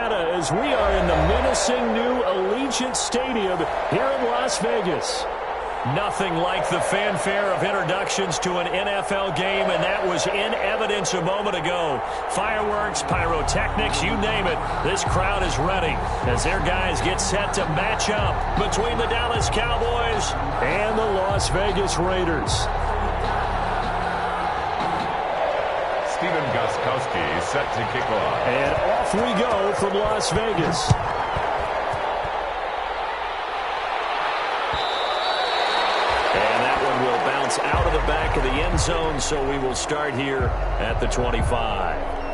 Nevada, as we are in the menacing new Allegiant Stadium here in Las Vegas. Nothing like the fanfare of introductions to an NFL game, and that was in evidence a moment ago. Fireworks, pyrotechnics, you name it. This crowd is ready as their guys get set to match up between the Dallas Cowboys and the Las Vegas Raiders. Stephen Gostkowski set to kick off. And off we go from Las Vegas. Out of the back of the end zone, so we will start here at the 25.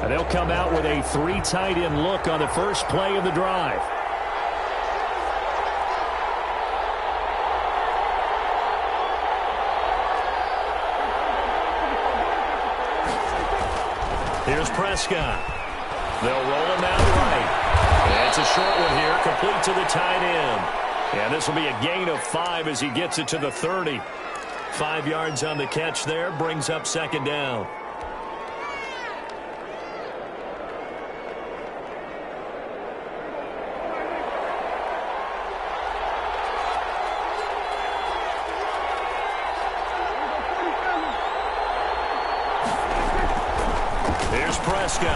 They'll come out with a 3 tight end look on the first play of the drive. Here's Prescott. They'll roll him out right. And it's a short one here, complete to the tight end. And this will be a gain of 5 as he gets it to the 30. 5 yards on the catch there, brings up second down. Prescott.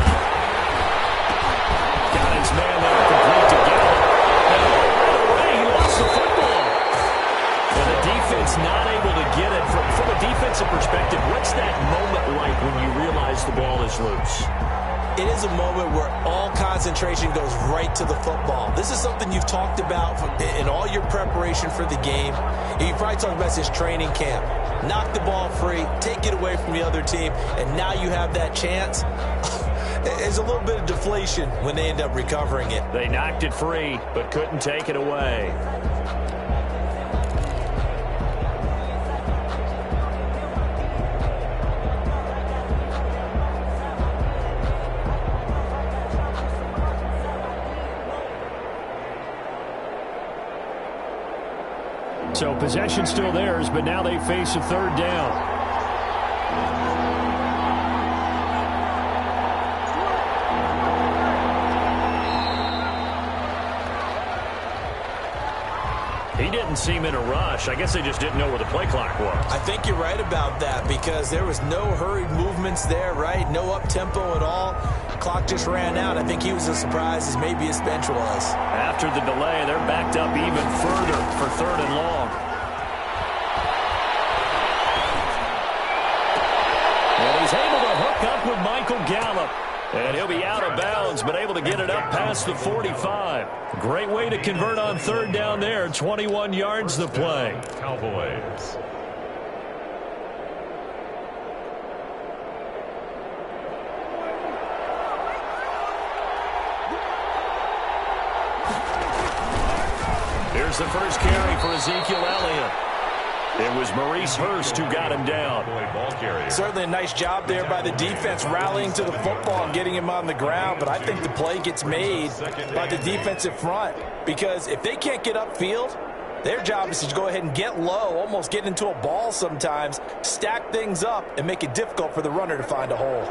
Got his man there, complete to Gallup. And right away, he lost the football. And the defense not able to get it. From a defensive perspective, what's that moment like when you realize the ball is loose? It is a moment where all concentration goes right to the football. This is something you've talked about in all your preparation for the game. And you probably talked about this training camp. Knock the ball free, take it away from the other team, and now you have that chance. There's a little bit of deflation when they end up recovering it. They knocked it free, but couldn't take it away. So possession still theirs, but now they face a third down. He didn't seem in a rush. I guess they just didn't know where the play clock was. I think you're right about that because there was no hurried movements there, right? No up-tempo at all. Clock just ran out. I think he was as surprised as maybe his bench was. After the delay, they're backed up even further for third and long. And he's able to hook up with Michael Gallup. And he'll be out of bounds, but able to get it up past the 45. Great way to convert on third down there. 21 yards the play. Cowboys. Here's the first carry for Ezekiel Elliott. It was Maurice Hurst who got him down. Certainly a nice job there by the defense rallying to the football and getting him on the ground, but I think the play gets made by the defensive front because if they can't get upfield, their job is to go ahead and get low, almost get into a ball sometimes, stack things up, and make it difficult for the runner to find a hole.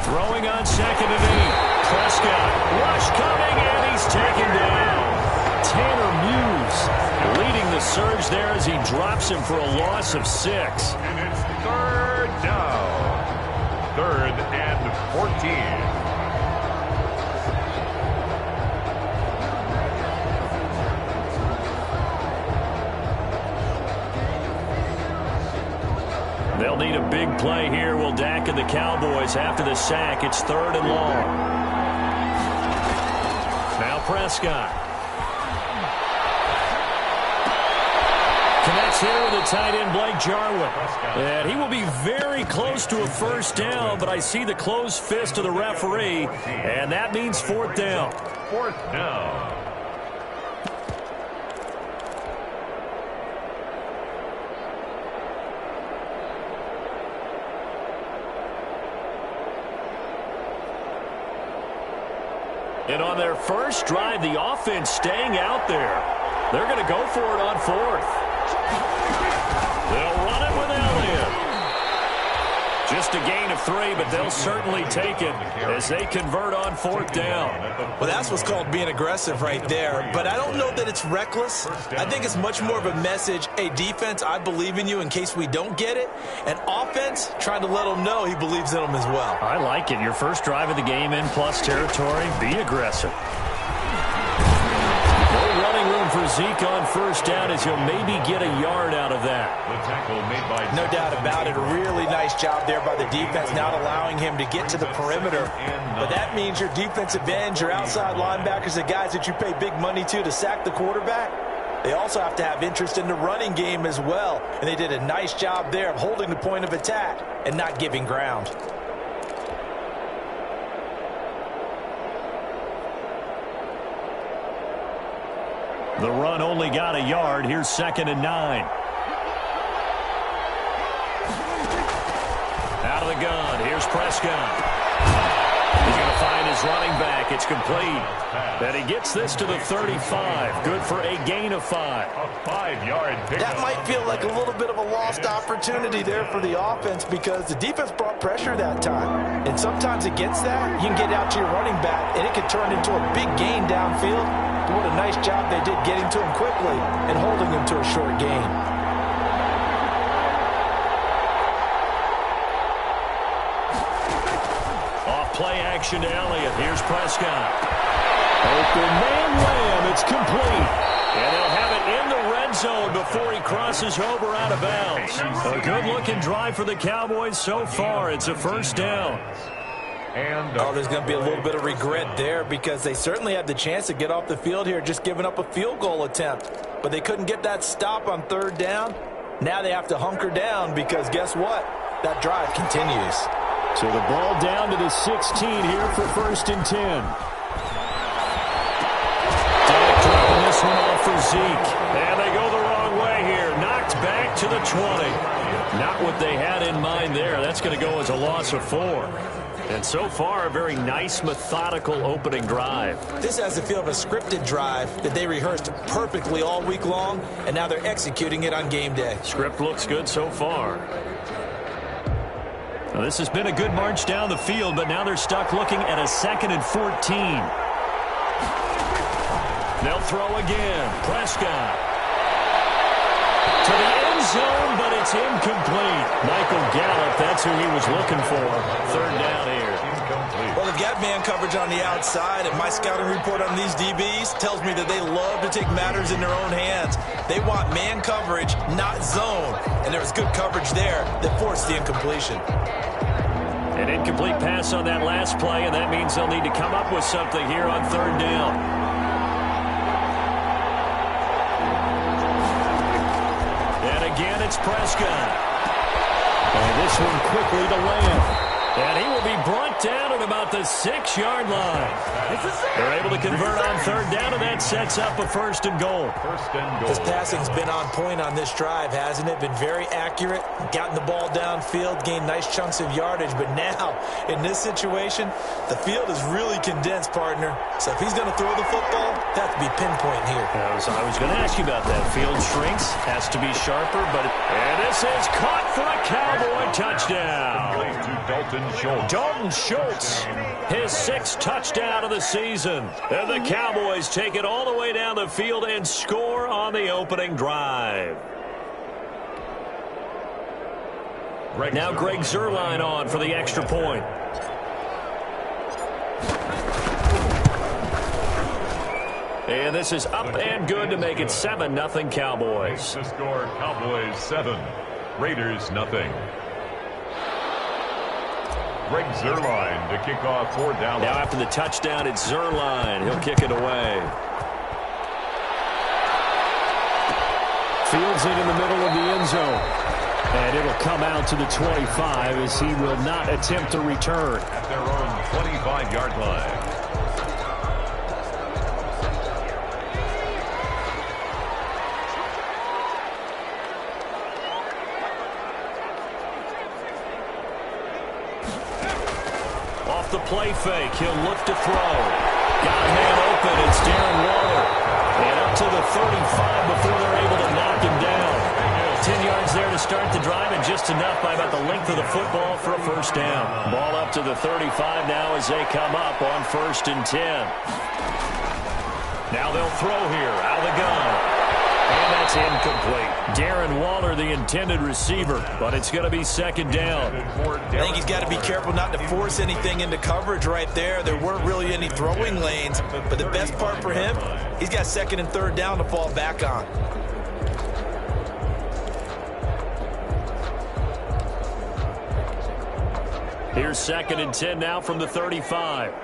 Throwing on second and 8. Prescott, rush coming, and he's taken down. Tanner Muse leading the surge there as he drops him for a loss of 6. And it's third down. 3rd and 14. They'll need a big play here. Will Dak and the Cowboys after the sack. It's 3rd and long. Now Prescott. Connects Blitz here with the tight end, Blake Jarwin. And he will be very close to a first down, but I see the closed fist of the referee, and that means fourth down. Fourth down. And on their first drive, the offense staying out there. They're going to go for it on fourth. They'll run it with Elliott. Just a gain of 3, but they'll certainly take it as they convert on fourth down. Well, that's what's called being aggressive right there. But I don't know that it's reckless. I think it's much more of a message, hey, defense, I believe in you in case we don't get it. And offense, trying to let them know he believes in them as well. I like it. Your first drive of the game in plus territory, be aggressive. No running room for Zeke on first down as he'll maybe get a yard out of that. The tackle made by no doubt about it. A really nice job there by the defense, not allowing him to get to the perimeter. But that means your defensive ends, your outside linebackers, the guys that you pay big money to sack the quarterback, they also have to have interest in the running game as well. And they did a nice job there of holding the point of attack and not giving ground. The run only got a yard. Here's 2nd and 9. Out of the gun. Here's Prescott. He's going to find his running back. It's complete. And he gets this to the 35. Good for a gain of 5. a 5-yard pickup. That might feel like a little bit of a lost opportunity there for the offense because the defense brought pressure that time. And sometimes against that, you can get out to your running back, and it could turn into a big gain downfield. But what a nice job they did getting to him quickly and holding him to a short gain. Play action to Elliott. Here's Prescott. Open man Lamb. It's complete. And they'll have it in the red zone before he crosses over out of bounds. A good-looking drive for the Cowboys so far. It's a first down. Oh, there's going to be a little bit of regret there because they certainly had the chance to get off the field here, just giving up a field goal attempt. But they couldn't get that stop on third down. Now they have to hunker down because guess what? That drive continues. So the ball down to the 16 here for 1st and 10. Dak dropping this one off for Zeke. And they go the wrong way here. Knocked back to the 20. Not what they had in mind there. That's going to go as a loss of 4. And so far, a very nice, methodical opening drive. This has the feel of a scripted drive that they rehearsed perfectly all week long, and now they're executing it on game day. Script looks good so far. Now, this has been a good march down the field, but now they're stuck looking at a 2nd and 14. They'll throw again. Prescott to the end zone, but it's incomplete. Michael Gallup, that's who he was looking for. 3rd down here. Well, they've got man coverage on the outside, and my scouting report on these DBs tells me that they love to take matters in their own hands. They want man coverage, not zone. And there was good coverage there that forced the incompletion. An incomplete pass on that last play, and that means they'll need to come up with something here on 3rd down. And again, it's Prescott. And this one quickly to Lamb. And he will be brought down at about the 6-yard line. They're able to convert on 3rd down, and that sets up a 1st and goal. This passing's been on point on this drive, hasn't it? Been very accurate, gotten the ball downfield, gained nice chunks of yardage. But now, in this situation, the field is really condensed, partner. So if he's going to throw the football, that has to be pinpoint here. I was going to ask you about that. Field shrinks, has to be sharper, and this is caught for a Cowboy touchdown. Dalton Schultz, his 6th touchdown of the season. And the Cowboys take it all the way down the field and score on the opening drive. Now Greg Zuerlein on for the extra point. And this is up and good to make it 7-0 Cowboys. The score, Cowboys 7, Raiders 0. Greg Zuerlein to kick off for Dallas. Now after the touchdown, it's Zuerlein. He'll kick it away. Fields it in the middle of the end zone. And it'll come out to the 25 as he will not attempt to return. At their own 25-yard line. Off the play fake, he'll look to throw. Got a man open, it's Darren Waller. And up to the 35 before they're able to knock him down. 10 yards there to start the drive, and just enough by about the length of the football for a first down. Ball up to the 35 now as they come up on 1st and 10. Now they'll throw here, out of the gun. And that's incomplete. Darren Waller, the intended receiver, but it's going to be 2nd down. I think he's got to be careful not to force anything into coverage right there. There weren't really any throwing lanes, but the best part for him, he's got 2nd and 3rd down to fall back on. Here's 2nd and 10 now from the 35. And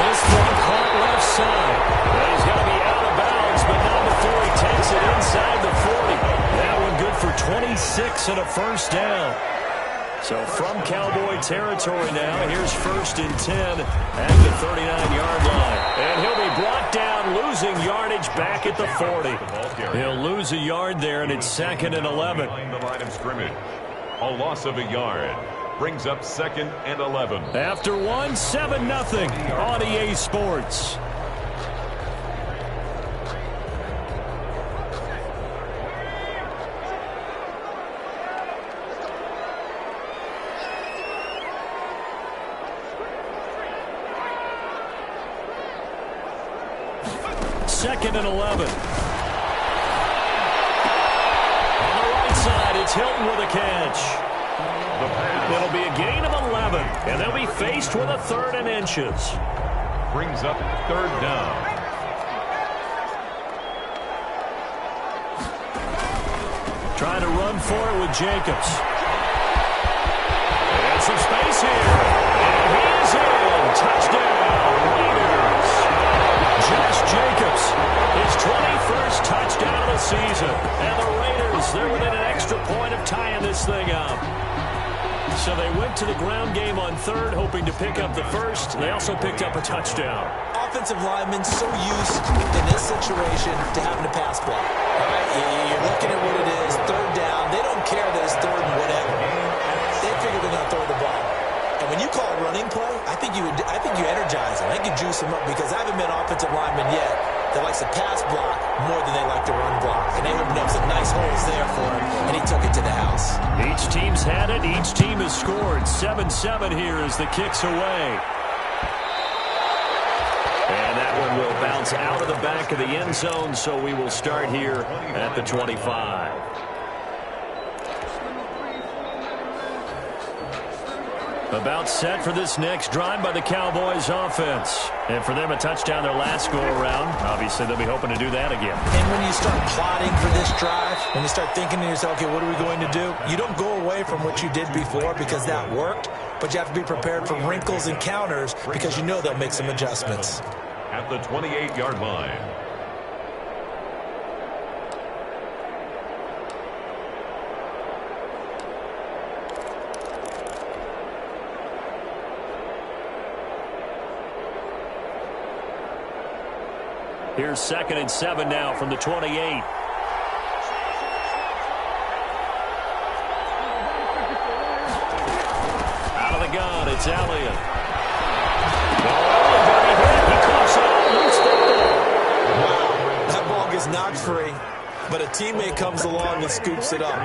this one caught left side. And he's going to be out of bounds, but not before he takes it inside the 40. That one good for 26 and a first down. So from Cowboy territory now, here's 1st and 10 at the 39-yard line. And he'll be brought down, losing yardage back at the 40. He'll lose a yard there, and it's 2nd and 11. The line of scrimmage. A loss of a yard. Brings up 2nd and 11. After one, 7-0 on EA Sports. Second and 11. On the right side, it's Hilton with a catch. It'll be a gain of 11, and they'll be faced with a 3rd and inches. Brings up 3rd down. Trying to run for it with Jacobs. And some space here. And he is in. Touchdown, Raiders. Josh Jacobs, his 21st touchdown of the season. And the Raiders, they're within an extra point of tying this thing up. So they went to the ground game on 3rd, hoping to pick up the 1st. They also picked up a touchdown. Offensive linemen so used in this situation to having to pass block. All right? You're looking at what it is, 3rd down. They don't care that it's 3rd and whatever. They figure they're going to throw the ball. And when you call a running play, I think you energize them. I think you juice them up because I haven't met offensive lineman yet that likes to pass block more than they like to run block. And they opened up some nice holes there for him, and he took it to the house. Each team's had it. Each team has scored. 7-7 here as the kick's away. And that one will bounce out of the back of the end zone, so we will start here at the 25. About set for this next drive by the Cowboys offense. And for them, a touchdown their last go-around. Obviously, they'll be hoping to do that again. And when you start plotting for this drive, when you start thinking to yourself, okay, what are we going to do? You don't go away from what you did before because that worked, but you have to be prepared for wrinkles and counters because you know they'll make some adjustments. At the 28-yard line. Here's 2nd and 7 now from the 28. Out of the gun, it's Elliott. He coughs out loose football. Wow, that ball gets knocked free, but a teammate comes along and scoops it up.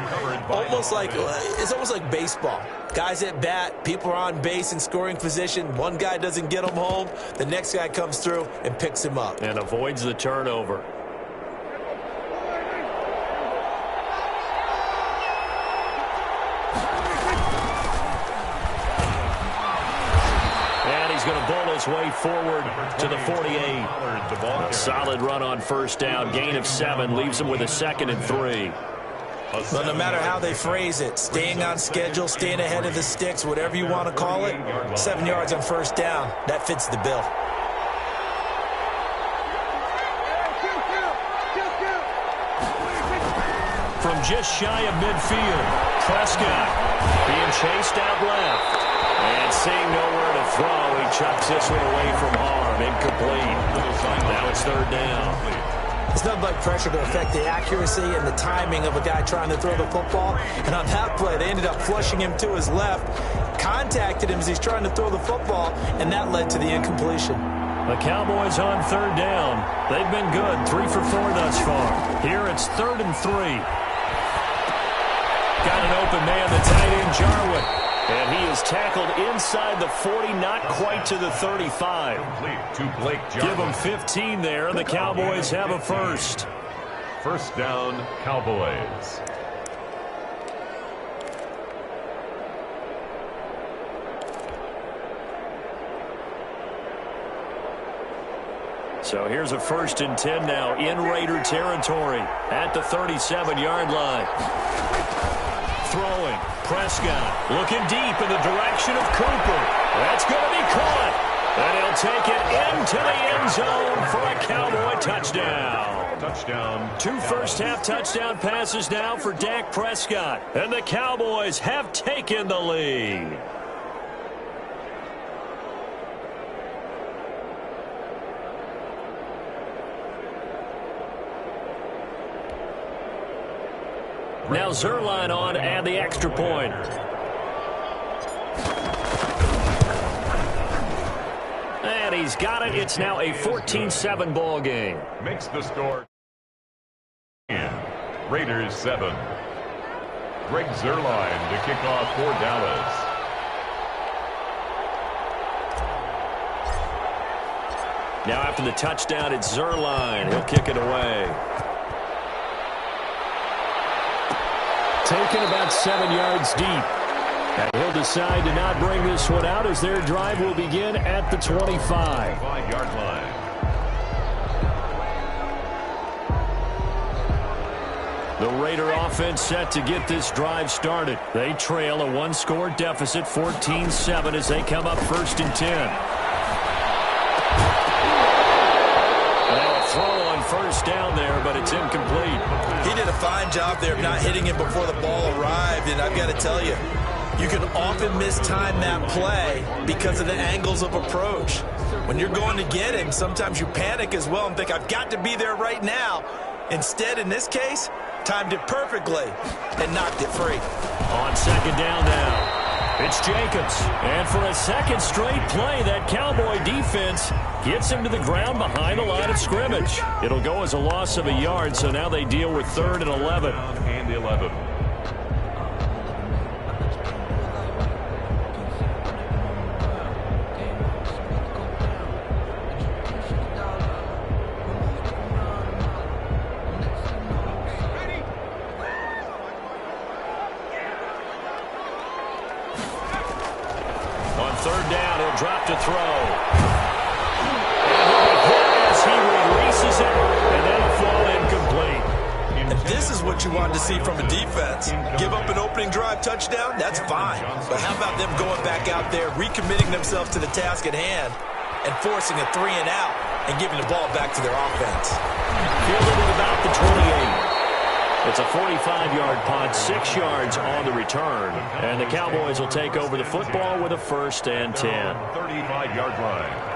It's almost like baseball. Guys at bat, people are on base in scoring position. One guy doesn't get him home. The next guy comes through and picks him up. And avoids the turnover. And he's going to bowl his way forward to the 48. A solid run on 1st down. Gain of 7 leaves him with a 2nd and 3. But no matter how they phrase it, staying on schedule, staying ahead of the sticks, whatever you want to call it, 7 yards on first down, that fits the bill. From just shy of midfield, Prescott being chased out left. And seeing nowhere to throw, he chucks this one away from harm. Incomplete. Now it's third down. It's nothing like pressure to affect the accuracy and the timing of a guy trying to throw the football. And on that play, they ended up flushing him to his left, contacted him as he's trying to throw the football, and that led to the incompletion. The Cowboys on third down. They've been good, 3 for 4 thus far. Here it's 3rd and 3. Got an open man, the tight end, Jarwin. And he is tackled inside the 40, not quite to the 35. To Blake Jarwin. Give him 15 there, and the Cowboys have a first. First down, Cowboys. So here's a 1st and 10 now in Raider territory at the 37-yard line. Throwing, Prescott looking deep in the direction of Cooper. That's going to be caught. And he'll take it into the end zone for a Cowboy touchdown. Touchdown. 2 first-half touchdown passes now for Dak Prescott. And the Cowboys have taken the lead. Now Zerline on and the extra point. And he's got it. It's now a 14-7 ball game. Makes the score. Raiders 7. Greg Zerline to kick off for Dallas. Now after the touchdown, it's Zerline. He'll kick it away. Taken about 7 yards deep. And he'll decide to not bring this one out as their drive will begin at the 25. 5-yard line. The Raider offense set to get this drive started. They trail a 1-score deficit, 14-7, as they come up 1st and 10. Now a throw on first down there, but it's incomplete. He did a fine job there of not hitting him before the ball arrived, and I've got to tell you, you can often mistime that play because of the angles of approach. When you're going to get him, sometimes you panic as well and think, I've got to be there right now. Instead, in this case, timed it perfectly and knocked it free. On second down now, it's Jacobs. And for a second straight play, that Cowboy defense gets him to the ground behind the line of scrimmage. It'll go as a loss of a yard, so now they deal with 3rd and 11. And 11. On third down, he'll drop to throw. And he'll be hit as he releases it, and that'll fall incomplete. And this is what you wanted to see from a defense. Give up an opening drive touchdown, that's fine. But how about them going back out there, recommitting themselves to the task at hand, and forcing a 3 and out, and giving the ball back to their offense. Fielded at about the 28. It's a 45-yard punt, 6 yards on the return. And the Cowboys will take over the football with a 1st and 10. 35-yard line.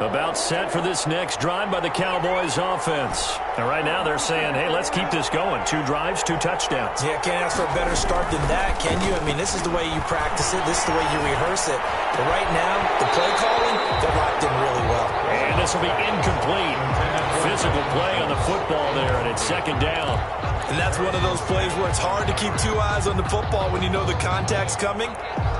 About set for this next drive by the Cowboys offense. And right now they're saying, hey, let's keep this going. 2 drives, 2 touchdowns. Yeah, can't ask for a better start than that, can you? I mean, this is the way you practice it. This is the way you rehearse it. But right now, the play calling, they're locked in really well. And this will be incomplete. Physical play on the football there, and it's 2nd down. And that's one of those plays where it's hard to keep 2 eyes on the football when you know the contact's coming,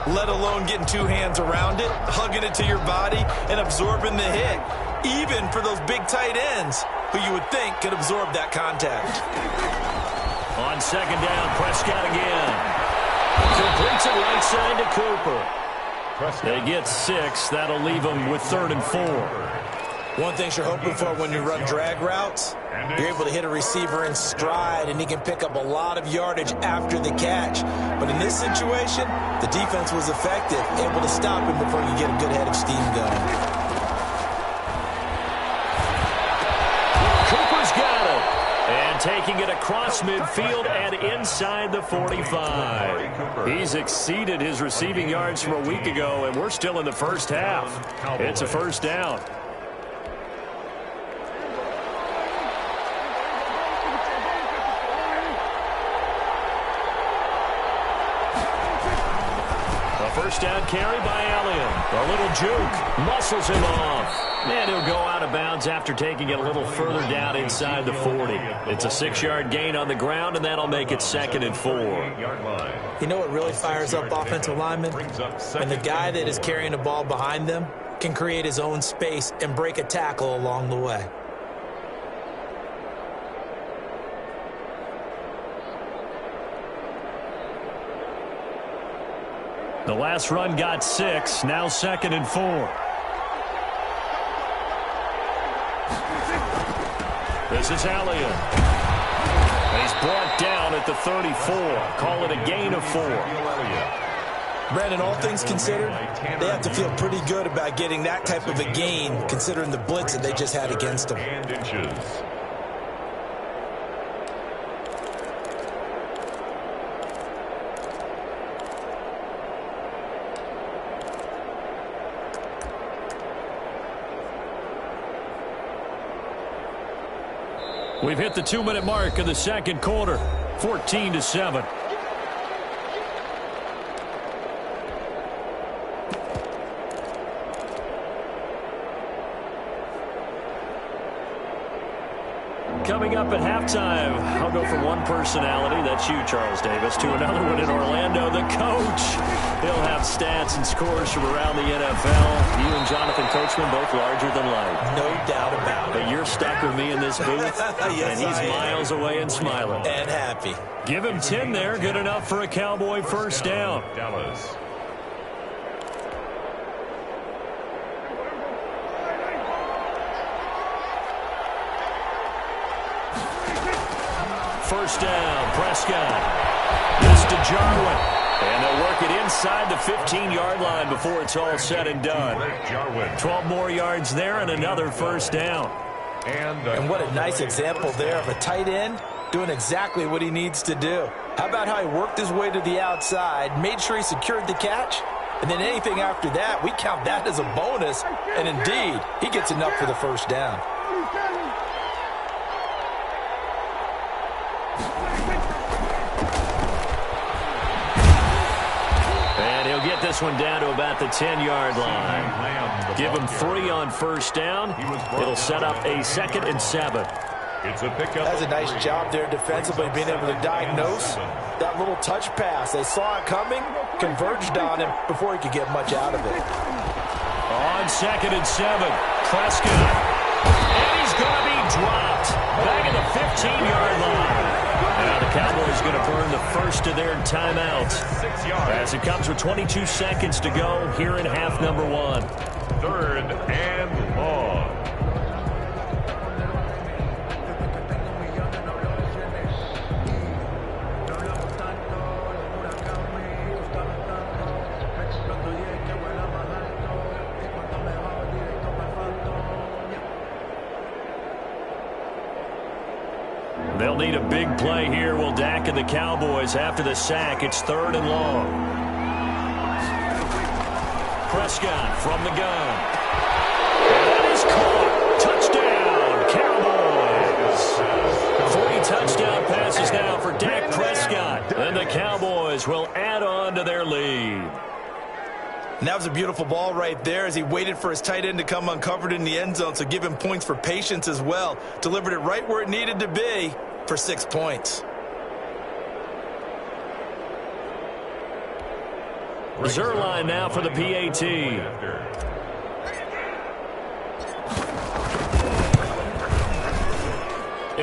let alone getting 2 hands around it, hugging it to your body, and absorbing the hit, even for those big tight ends who you would think could absorb that contact. On 2nd down, Prescott again. Completes it right side to Cooper. They get 6. That'll leave them with 3rd and 4. One thing you're hoping for when you run drag routes, you're able to hit a receiver in stride, and he can pick up a lot of yardage after the catch. But in this situation, the defense was effective, able to stop him before you get a good head of steam going. Cooper's got it. And taking it across midfield and inside the 45. He's exceeded his receiving yards from a week ago, and we're still in the first half. It's a first down. First down carry by Elliott. A little juke. Muscles him off. And he'll go out of bounds after taking it a little further down inside the 40. It's a 6-yard gain on the ground, and that'll make it 2nd and 4. You know what really fires up offensive linemen? When the guy that is carrying the ball behind them can create his own space and break a tackle along the way. The last run got 6. Now 2nd and 4. This is Elliott. He's brought down at the 34. Call it a gain of 4. Brandon, all things considered, they have to feel pretty good about getting that type of a gain, considering the blitz that they just had against them. We've hit the 2-minute mark of the second quarter. 14-7. Coming up at halftime, I'll go from one personality, that's you, Charles Davis, to another one in Orlando, the coach. He'll have stats and scores from around the NFL. You and Jonathan Coachman both larger than life. No doubt about it. But you're stuck with me in this booth, yes, and he's miles away and smiling. And happy. Give him 10 there, good enough for a Cowboy first down. Dallas. First down, Prescott. This to Jarwin. And they'll work it inside the 15-yard line before it's all said and done. 12 more yards there and another first down. And what a nice example there of a tight end doing exactly what he needs to do. How about how he worked his way to the outside, made sure he secured the catch, and then anything after that, we count that as a bonus. And indeed, he gets enough for the first down. Get this one down to about the 10-yard line. Give him 3 on first down. It'll set up a 2nd and 7. It's a pickup. That's a nice job there defensively, being able to diagnose that little touch pass. They saw it coming, converged on him before he could get much out of it. On 2nd and 7, Prescott. And he's going to be dropped back at the 15-yard line. Now the Cowboys going to burn the first of their timeouts as it comes with 22 seconds to go here in half number 1. 3rd and long. They'll need a big play here. Will Dak and the Cowboys after the sack. It's 3rd and long. Prescott from the gun. That is caught. Touchdown, Cowboys. 3 touchdown passes now for Dak Prescott. And the Cowboys will add on to their lead. And that was a beautiful ball right there as he waited for his tight end to come uncovered in the end zone, so give him points for patience as well. Delivered it right where it needed to be for 6 points. Zerline now for the PAT.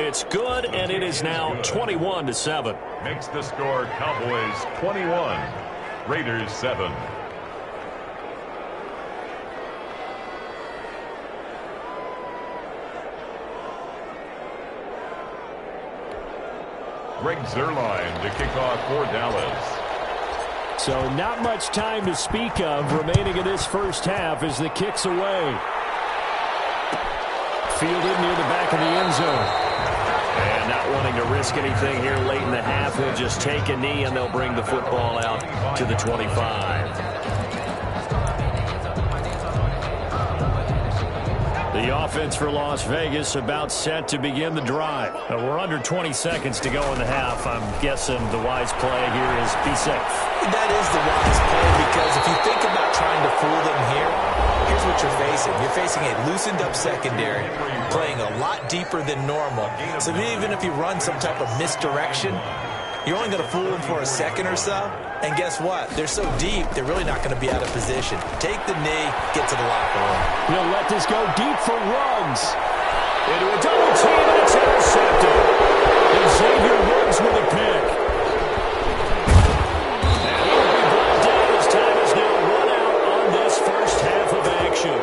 It's good, and it is now 21-7. Makes the score Cowboys 21, Raiders 7. Greg Zuerlein to kick off for Dallas. So not much time to speak of remaining in this first half as the kick's away. Fielded near the back of the end zone. And not wanting to risk anything here late in the half, he'll just take a knee and they'll bring the football out to the 25. The offense for Las Vegas about set to begin the drive. We're under 20 seconds to go in the half. I'm guessing the wise play here is be safe. That is the wise play, because if you think about trying to fool them here, here's what you're facing. You're facing a loosened up secondary, playing a lot deeper than normal. So even if you run some type of misdirection, you're only going to fool them for a second or so. And guess what? They're so deep, they're really not going to be out of position. Take the knee, get to the locker room. He'll let this go deep for Ruggs. Into a double team, and it's intercepted. And Xavier Ruggs with a pick. And he'll be brought down as time is now run out on this first half of action.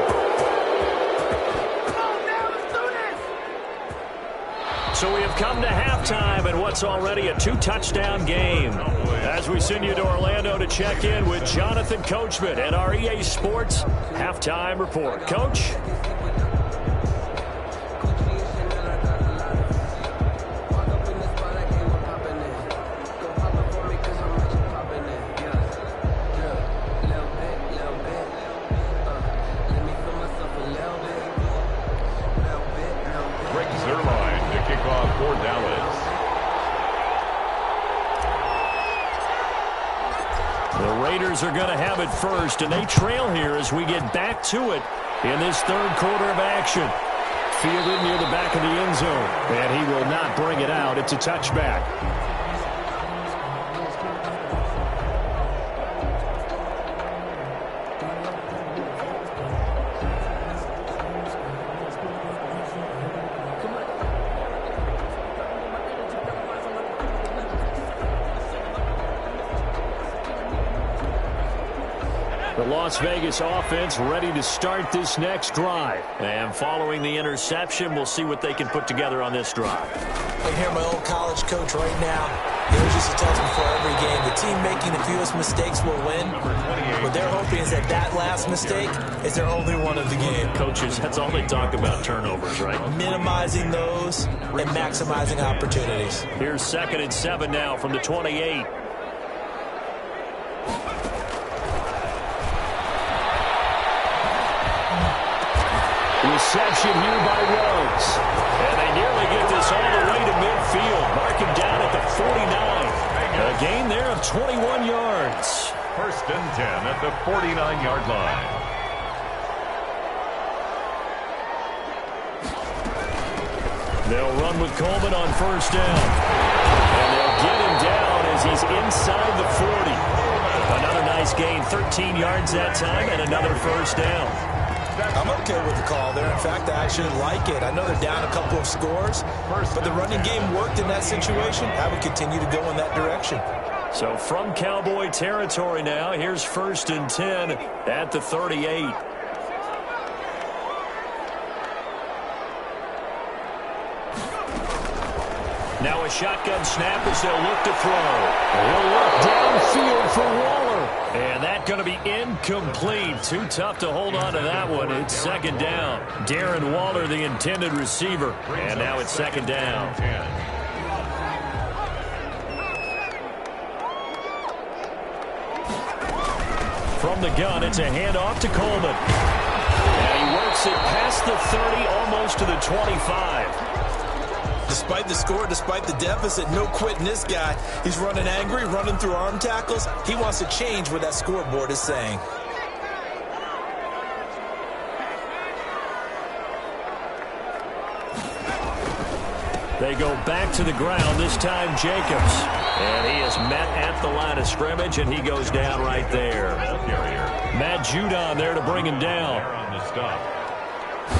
So we have come to halftime in what's already a two-touchdown game. As we send you to Orlando to check in with Jonathan Coachman and our EA Sports Halftime Report. Coach? Greg Zuerlein to kick off for Dallas. The Raiders are going to have it first, and they trail here as we get back to it in this third quarter of action. Fielded near the back of the end zone, and he will not bring it out. It's a touchback. The Las Vegas offense ready to start this next drive. And following the interception, we'll see what they can put together on this drive. I hear my old college coach right now. He always used to tell us before every game, the team making the fewest mistakes will win. What they're hoping is that last mistake is their only one of the game. Coaches, that's all they talk about, turnovers, right? Minimizing those and maximizing opportunities. Here's 2nd and 7 now from the 28. Reception here by Ruggs. And they nearly get this all the way to midfield. Mark him down at the 49. A gain there of 21 yards. 1st and 10 at the 49-yard line. They'll run with Coleman on 1st down. And they'll get him down as he's inside the 40. Another nice gain, 13 yards that time, and another 1st down. I'm okay with the call there. In fact, I actually like it. I know they're down a couple of scores, but the running game worked in that situation. I would continue to go in that direction. So from Cowboy territory now, here's 1st and 10 at the 38. Now a shotgun snap as they'll look to throw. He'll look downfield for Waller. And that's going to be incomplete. Too tough to hold on to that one. It's 2nd down. Darren Waller, the intended receiver. And now it's 2nd down. From the gun, it's a handoff to Coleman. And he works it past the 30, almost to the 25. Despite the score, despite the deficit, no quitting this guy. He's running angry, running through arm tackles. He wants to change what that scoreboard is saying. They go back to the ground, this time Jacobs. And he is met at the line of scrimmage, and he goes down right there. Matt Judon there to bring him down. On the stop.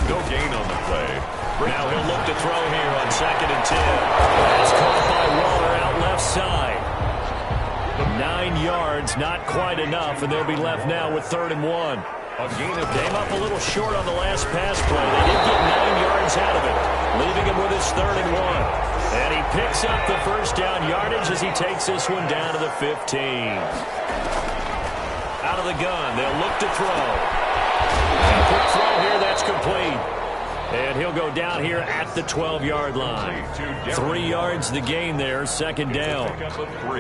No gain on the play. Now he'll look to throw here on 2nd and 10. That's caught by Waller out left side. 9 yards, not quite enough, and they'll be left now with 3rd and 1. Came up a little short on the last pass play. They did get 9 yards out of it, leaving him with his 3rd and 1. And he picks up the first down yardage as he takes this one down to the 15. Out of the gun, they'll look to throw. And a quick throw here, that's complete. And he'll go down here at the 12-yard line. 3 yards the gain there, 2nd down.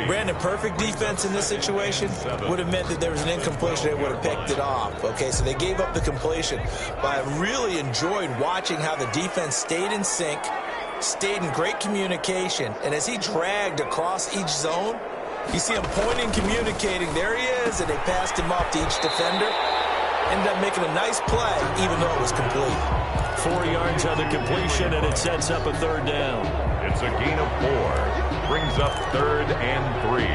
Brandon, perfect defense in this situation would have meant that there was an incompletion. They would have picked it off. Okay, so they gave up the completion. But I really enjoyed watching how the defense stayed in sync, stayed in great communication. And as he dragged across each zone, you see him pointing, communicating. There he is, and they passed him off to each defender. Ended up making a nice play, even though it was complete. 4 yards on the completion, and it sets up a 3rd down. It's a gain of 4. Brings up 3rd and 3.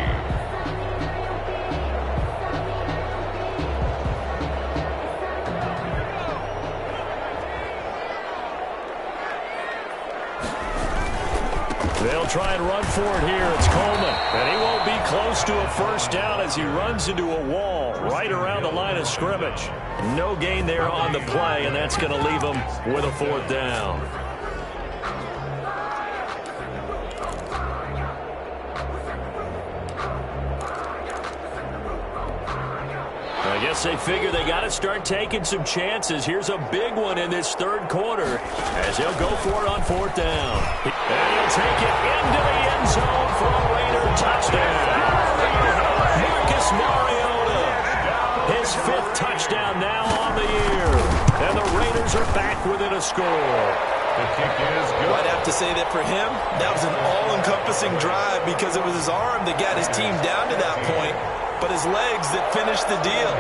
They'll try and run for it here. It's Coleman. And he won't be close to a first down as he runs into a wall right around the line of scrimmage. No gain there on the play, and that's going to leave him with a 4th down. I guess they figure they got to start taking some chances. Here's a big one in this 3rd quarter as he'll go for it on 4th down. And he'll take it into the end zone for a Raider touchdown. Marcus Mariota, his 5th touchdown now on the year. And the Raiders are back within a score. The kick is good. I'd have to say that for him, that was an all-encompassing drive because it was his arm that got his team down to that point, but his legs that finished the deal.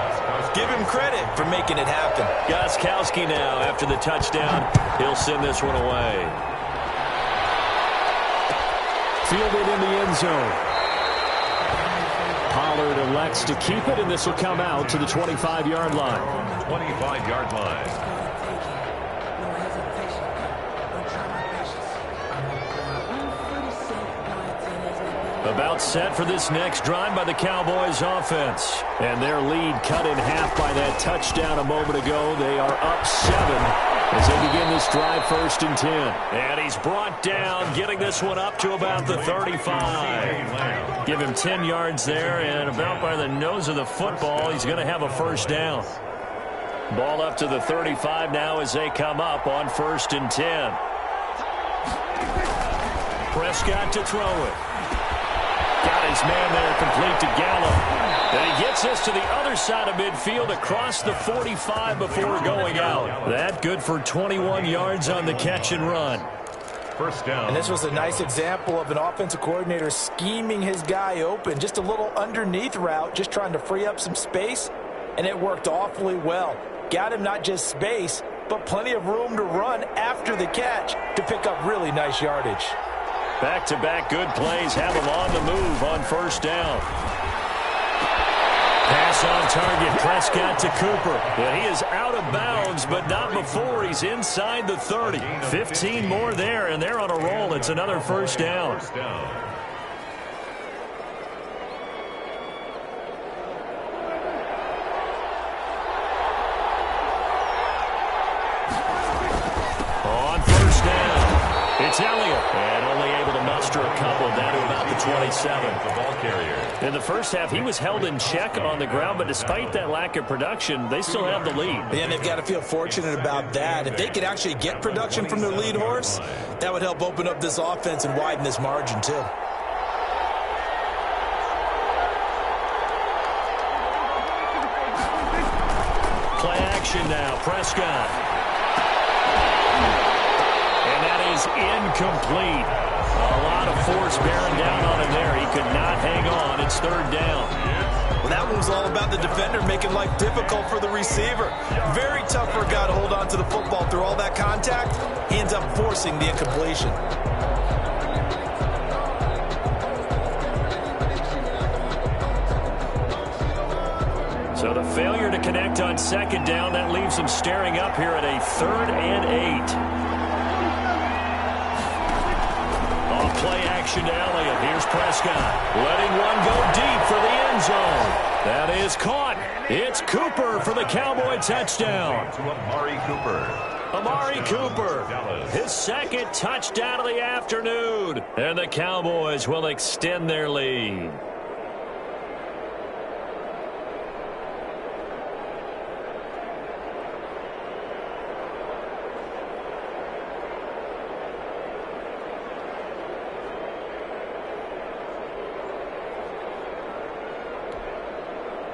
Give him credit for making it happen. Gostkowski now, after the touchdown, he'll send this one away. Fielded in the end zone. Pollard elects to keep it, and this will come out to the 25-yard line. 25-yard line. About set for this next drive by the Cowboys offense. And their lead cut in half by that touchdown a moment ago. They are up 7 as they begin this drive 1st and 10. And he's brought down, getting this one up to about the 35. Give him 10 yards there, and about by the nose of the football, he's going to have a 1st down. Ball up to the 35 now as they come up on 1st and 10. Prescott to throw it. Got his man there, complete to Gallup. And he gets this to the other side of midfield across the 45 before going out. That good for 21 yards on the catch and run. 1st down. And this was a nice example of an offensive coordinator scheming his guy open. Just a little underneath route, just trying to free up some space, and it worked awfully well. Got him not just space, but plenty of room to run after the catch to pick up really nice yardage. Back-to-back good plays have him on the move on 1st down. Pass on target, Prescott to Cooper. And he is out of bounds, but not before he's inside the 30. 15 more there, and they're on a roll. It's another 1st down. On 1st down, it's Elliott. And only able to muster a couple down to about the 27. The ball carrier. In the first half, he was held in check on the ground, but despite that lack of production, they still have the lead. Yeah, and they've got to feel fortunate about that. If they could actually get production from their lead horse, that would help open up this offense and widen this margin, too. Play action now, Prescott. And that is incomplete. A lot of force bearing down on him there. He could not hang on. It's 3rd down. Well, that one was all about the defender making life difficult for the receiver. Very tough for a guy to hold on to the football through all that contact. He ends up forcing the incompletion. So the failure to connect on 2nd down, that leaves him staring up here at a 3rd and 8. option to Elliott. Here's Prescott. Letting one go deep for the end zone. That is caught. It's Cooper for the Cowboy touchdown. To Amari Cooper. Amari Cooper, his second touchdown of the afternoon. And the Cowboys will extend their lead.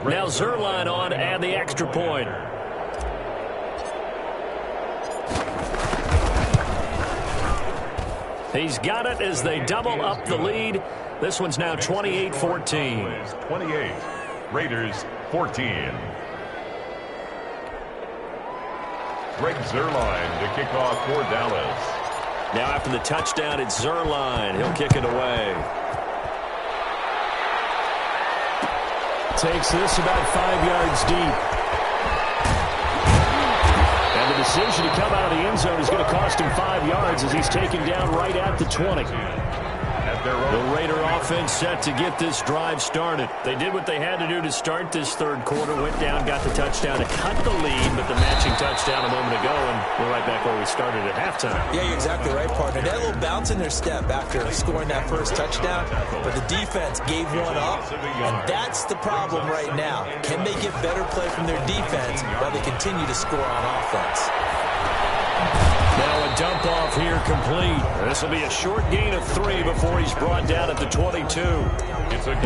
Now Zerline on to add the extra point. He's got it as they double up the lead. This one's now 28-14. 28. Raiders 14. Greg Zerline to kick off for Dallas. Now after the touchdown, it's Zerline. He'll kick it away. Takes this about 5 yards deep. And the decision to come out of the end zone is going to cost him 5 yards as he's taken down right at the 20. The Raider offense set to get this drive started. They did what they had to do to start this third quarter. Went down, got the touchdown to cut the lead, but the matching touchdown a moment ago, and we're right back where we started at halftime. Yeah, you're exactly right, partner. They had a little bounce in their step after scoring that first touchdown, but the defense gave one up, and that's the problem right now. Can they get better play from their defense while they continue to score on offense? Now a dump off here complete. This will be a short gain of 3 before he's brought down at the 22.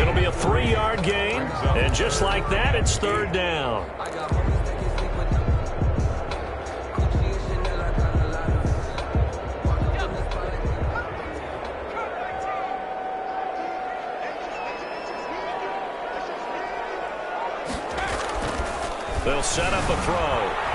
It'll be a 3-yard gain, and just like that, it's third down. They'll set up a throw.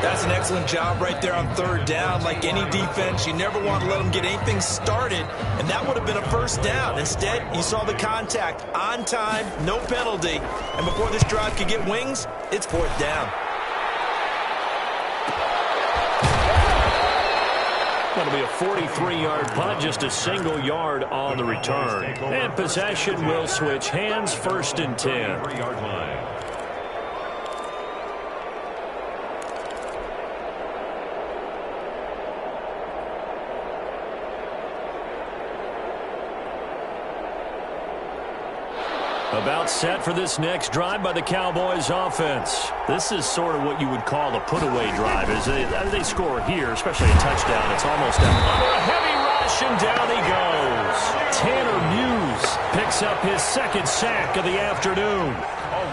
That's an excellent job right there on third down. Like any defense, you never want to let them get anything started, and that would have been a first down. Instead, you saw the contact on time, no penalty, and before this drive could get wings, it's fourth down. That'll be a 43-yard punt, just a single yard on the return. And possession will switch hands, first and 10. 3-yard line. About set for this next drive by the Cowboys offense. This is sort of what you would call a put-away drive. As they score here, especially a touchdown, it's almost under a heavy rush, and down he goes. Tanner Muse picks up his second sack of the afternoon.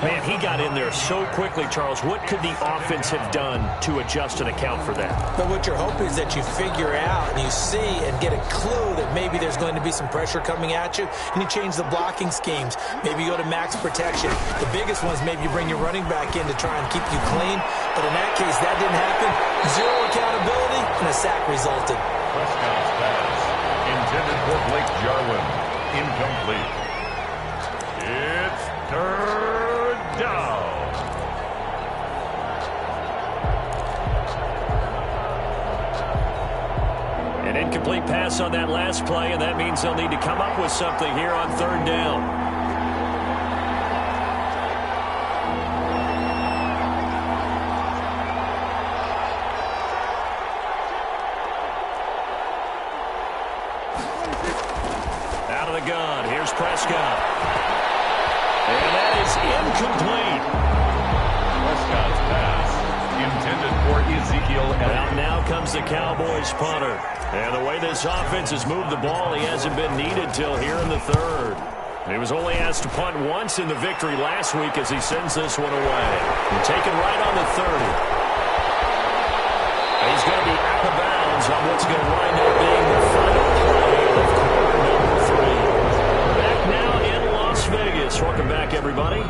Man, he got in there so quickly, Charles. What could the offense have done to adjust and account for that? But what you're hoping is that you figure out and you see and get a clue that maybe there's going to be some pressure coming at you, and you change the blocking schemes. Maybe you go to max protection. The biggest one is maybe you bring your running back in to try and keep you clean. But in that case, that didn't happen. Zero accountability, and a sack resulted. Prescott's pass intended for Blake Jarwin. Incomplete. It's third down. An incomplete pass on that last play, and that means they'll need to come up with something here on third down. Out of the gun, here's Prescott. And that is incomplete. Prescott's pass intended for Ezekiel Elliott. Now comes the Cowboys punter. And the way this offense has moved the ball, he hasn't been needed till here in the third. He was only asked to punt once in the victory last week as he sends this one away. And taken right on the 30. And he's going to be out of bounds on what's going to wind up being the final play of quarter number 3. Back now in Las Vegas. Welcome back, everybody.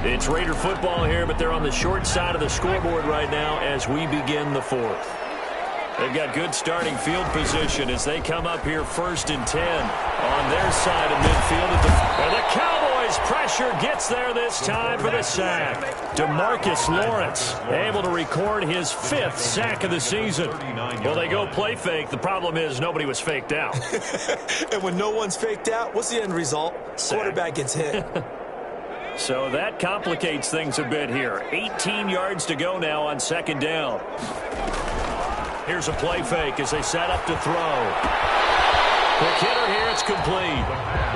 It's Raider football here, but they're on the short side of the scoreboard right now as we begin the fourth. They've got good starting field position as they come up here first and 10 on their side of midfield. And the Cowboys His pressure gets there this time for the sack. DeMarcus Lawrence able to record his 5th sack of the season. Well, they go play fake. The problem is nobody was faked out. And when no one's faked out, what's the end result? Sack. Quarterback gets hit. So that complicates things a bit here. 18 yards to go now on 2nd down. Here's a play fake as they set up to throw. Quick hitter here, it's complete.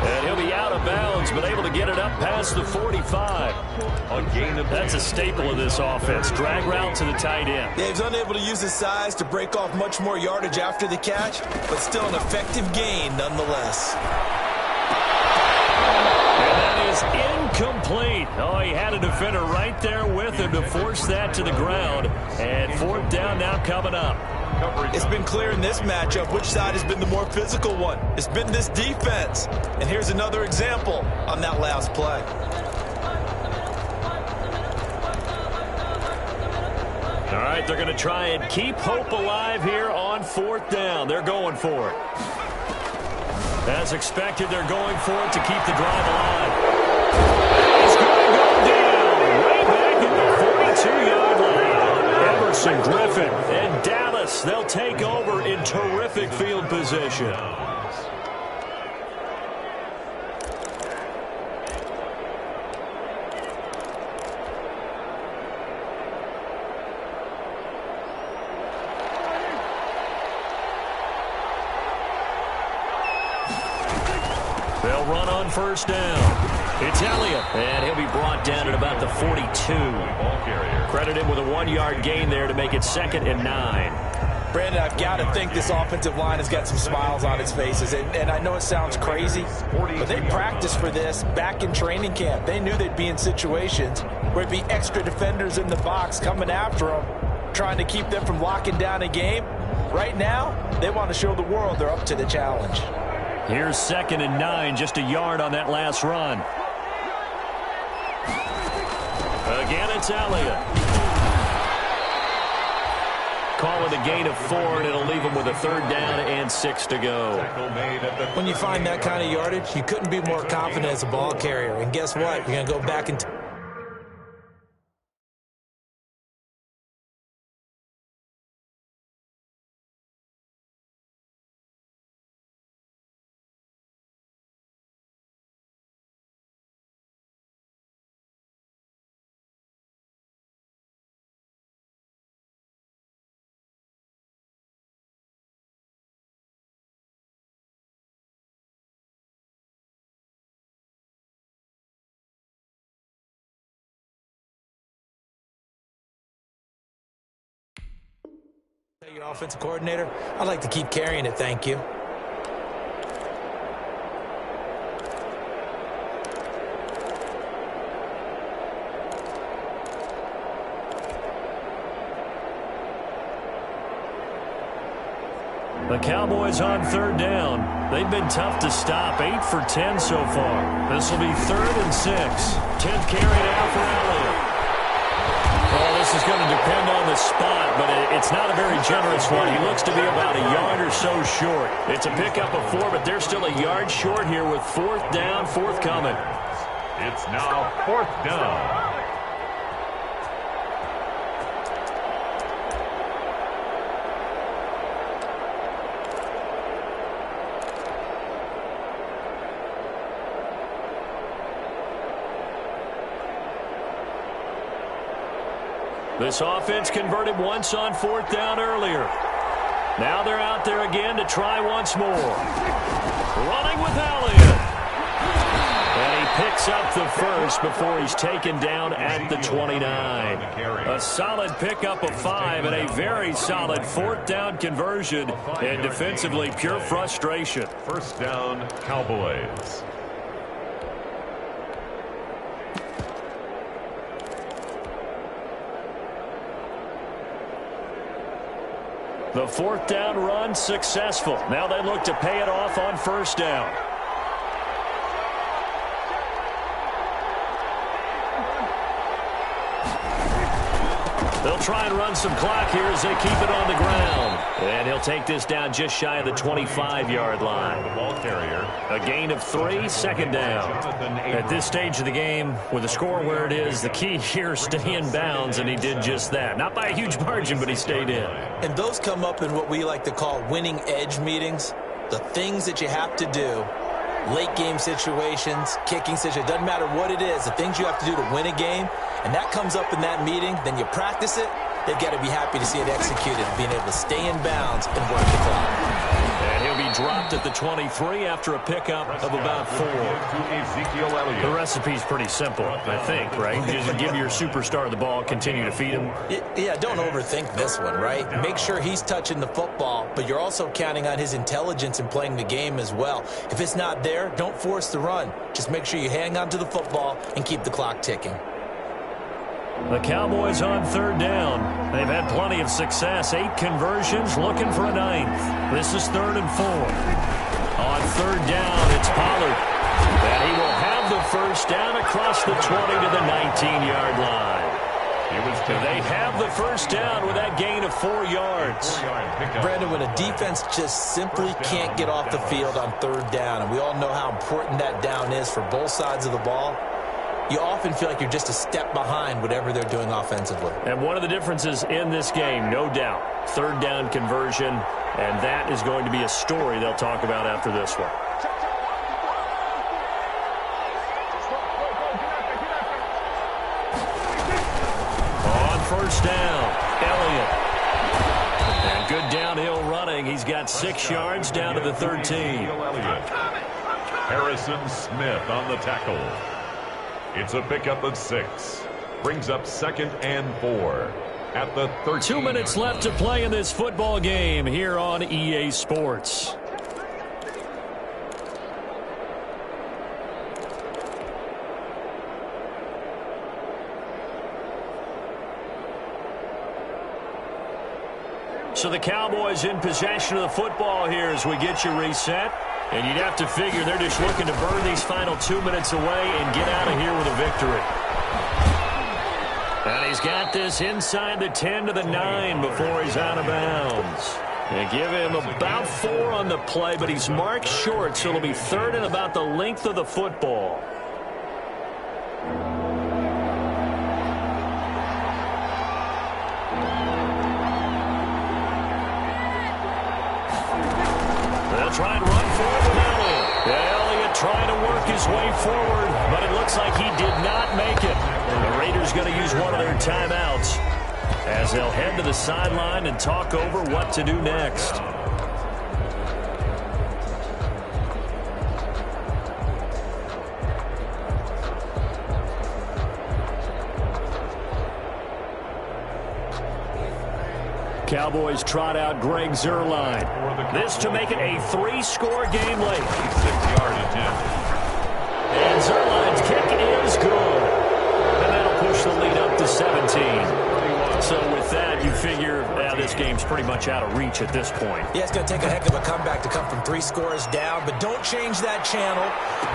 And he'll be out of bounds, but able to get it up past the 45. That's a staple of this offense. Drag route to the tight end. Yeah, he's unable to use his size to break off much more yardage after the catch, but still an effective gain nonetheless. And that is incomplete. Oh, he had a defender right there with him to force that to the ground. And 4th down now coming up. It's been clear in this matchup which side has been the more physical one. It's been this defense. And here's another example on that last play. All right, they're going to try and keep hope alive here on 4th down. They're going for it. As expected, they're going for it to keep the drive alive. It's going to go down way back at the 42-yard line. Emerson, Griffin, and Dallas, they'll take over in terrific field position. They'll run on 1st down. It's Elliott, and he'll be brought down at about the 42. Credit him with a 1-yard gain there to make it 2nd and 9. Brandon, I've got to think this offensive line has got some smiles on its faces. And I know it sounds crazy, but they practiced for this back in training camp. They knew they'd be in situations where it'd be extra defenders in the box coming after them, trying to keep them from locking down a game. Right now, they want to show the world they're up to the challenge. Here's 2nd and 9, just a yard on that last run. Again, it's Elliott. Call it a gain of 4, and it'll leave them with a 3rd down and 6 to go. When you find that kind of yardage, you couldn't be more confident as a ball carrier. And guess what? You're going to go back and your offensive coordinator, I'd like to keep carrying it, thank you. The Cowboys on 3rd down. They've been tough to stop. 8 for 10 so far. This will be 3rd and 6. 10th carry now for Elliott. Well, this is going to depend on the spot, but it's not a very generous one. He looks to be about a yard or so short. It's a pickup of 4, but they're still a yard short here with 4th down, forthcoming. It's now 4th down. This offense converted once on 4th down earlier. Now they're out there again to try once more. Running with Elliott. And he picks up the first before he's taken down at the 29. A solid pickup of 5 and a very solid 4th down conversion. And defensively, pure frustration. 1st down, Cowboys. The 4th down run successful. Now they look to pay it off on 1st down. They'll try and run some clock here as they keep it on the ground. And he'll take this down just shy of the 25-yard line. The ball carrier. A gain of 3, second down. At this stage of the game, with the score where it is, the key here is stay in bounds, and he did just that. Not by a huge margin, but he stayed in. And those come up in what we like to call winning edge meetings. The things that you have to do, late game situations, kicking situations, doesn't matter what it is, the things you have to do to win a game, and that comes up in that meeting, then you practice it, they've got to be happy to see it executed, being able to stay in bounds and work the clock. And he'll be dropped at the 23 after a pickup of about 4. The recipe's pretty simple, I think, right? Just give your superstar the ball, continue to feed him. Yeah, don't overthink this one, right? Make sure he's touching the football, but you're also counting on his intelligence in playing the game as well. If it's not there, don't force the run. Just make sure you hang on to the football and keep the clock ticking. The Cowboys on third down. They've had plenty of success. 8 conversions, looking for a 9th. This is 3rd and 4. On third down, it's Pollard. And he will have the first down across the 20 to the 19-yard line. They have the first down with that gain of 4 yards. Brandon, when a defense just simply can't get off the field on third down, and we all know how important that down is for both sides of the ball, you often feel like you're just a step behind whatever they're doing offensively. And one of the differences in this game, no doubt, third down conversion, and that is going to be a story they'll talk about after this one. On first down, Elliott. And good downhill running. He's got 6 yards down to the 13. Harrison Smith on the tackle. It's a pickup of 6. Brings up 2nd and 4 at the 13. 2 minutes left to play in this football game here on EA Sports. So the Cowboys in possession of the football here as we get you reset. And you'd have to figure they're just looking to burn these final 2 minutes away and get out of here with a victory. And he's got this inside the 10 to the 9 before he's out of bounds. And give him about 4 on the play, but he's marked short, so it'll be 3rd and about the length of the football. They'll try and run for it without it. Elliott trying to work his way forward, but it looks like he did not make it. The Raiders going to use one of their timeouts as they'll head to the sideline and talk over what to do next. Cowboys trot out Greg Zuerlein. This to make it a 3-score game late. 6-yard attempt. And Zuerlein's kick is good. And that'll push the lead up to 17. So with that, you figure this game's pretty much out of reach at this point. Yeah, it's going to take a heck of a comeback to come from 3 scores down, but don't change that channel.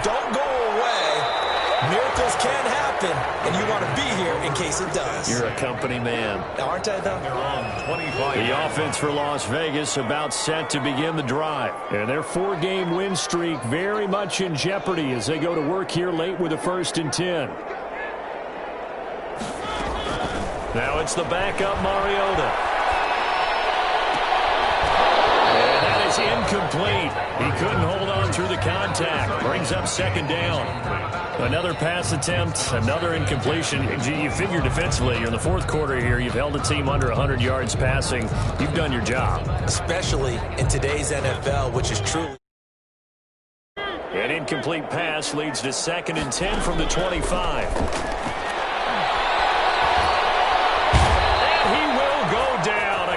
Don't go away. Miracles can happen, and you want to be here in case it does. You're a company man. Aren't I, though? They're on 25. The offense for Las Vegas about set to begin the drive. And their 4-game win streak very much in jeopardy as they go to work here late with a 1st and 10. Now it's the backup Mariota. And that is incomplete. He couldn't hold on through the contact. Brings up 2nd down. Another pass attempt, another incompletion. You figure defensively, you're in the 4th quarter here. You've held a team under 100 yards passing. You've done your job. Especially in today's NFL, which is truly. An incomplete pass leads to 2nd and 10 from the 25.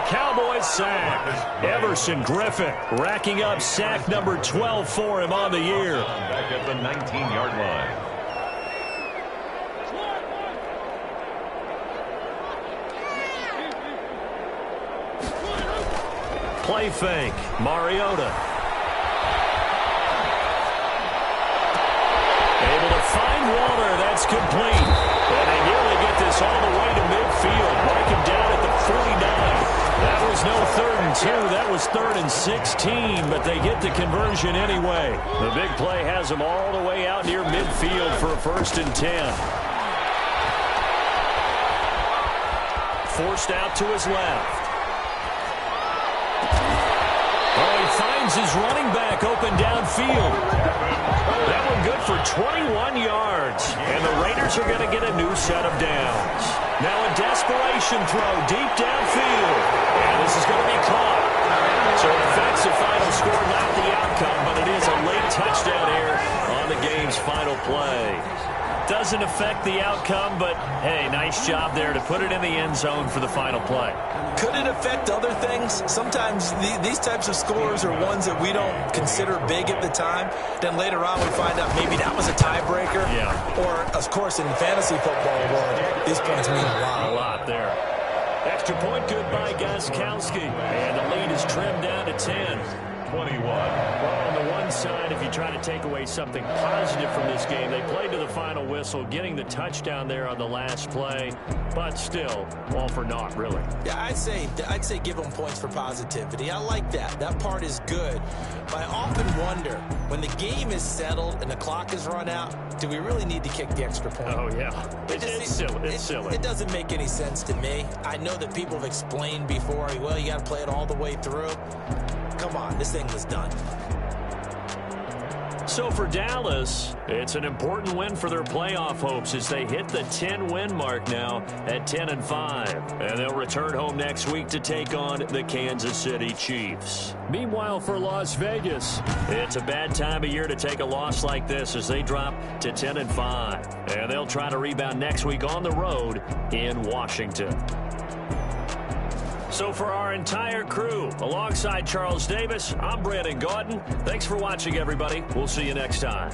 Cowboys sack. Everson Griffin racking up sack number 12 for him on the year. Back at the 19-yard line. Play fake. Mariota. Able to find Waller. That's complete. And they nearly get this all the way to midfield. Mark him down was no 3rd and 2. That was 3rd and 16, but they get the conversion anyway. The big play has them all the way out near midfield for a 1st and 10. Forced out to his left. Oh, he finds his running back open downfield. That one good for 21 yards. And the Raiders are going to get a new set of downs. Now a desperation throw deep downfield. And this is going to be caught. So it affects the final score, not the outcome, but it is a late touchdown here on the game's final play. Doesn't affect the outcome, but, hey, nice job there to put it in the end zone for the final play. Could it affect other things? Sometimes these types of scores are ones that we don't consider big at the time. Then later on we find out maybe that was a tiebreaker. Yeah. Or, of course, in the fantasy football world, these points mean a lot. A lot there. Extra point good by Gostkowski. And the lead is trimmed down to 10. 21. Well, on the one side, if you try to take away something positive from this game, they played to the final whistle, getting the touchdown there on the last play, but still, all for naught, really. Yeah, I'd say give them points for positivity. I like that. That part is good. But I often wonder, when the game is settled and the clock is run out, do we really need to kick the extra point? Oh, yeah. It's silly. It's silly. It doesn't make any sense to me. I know that people have explained before, well, you got to play it all the way through. Come on, this thing was done. So for Dallas, it's an important win for their playoff hopes as they hit the 10-win mark now at 10-5. And they'll return home next week to take on the Kansas City Chiefs. Meanwhile, for Las Vegas, it's a bad time of year to take a loss like this as they drop to 10-5. And they'll try to rebound next week on the road in Washington. So for our entire crew, alongside Charles Davis, I'm Brandon Gaudin. Thanks for watching, everybody. We'll see you next time.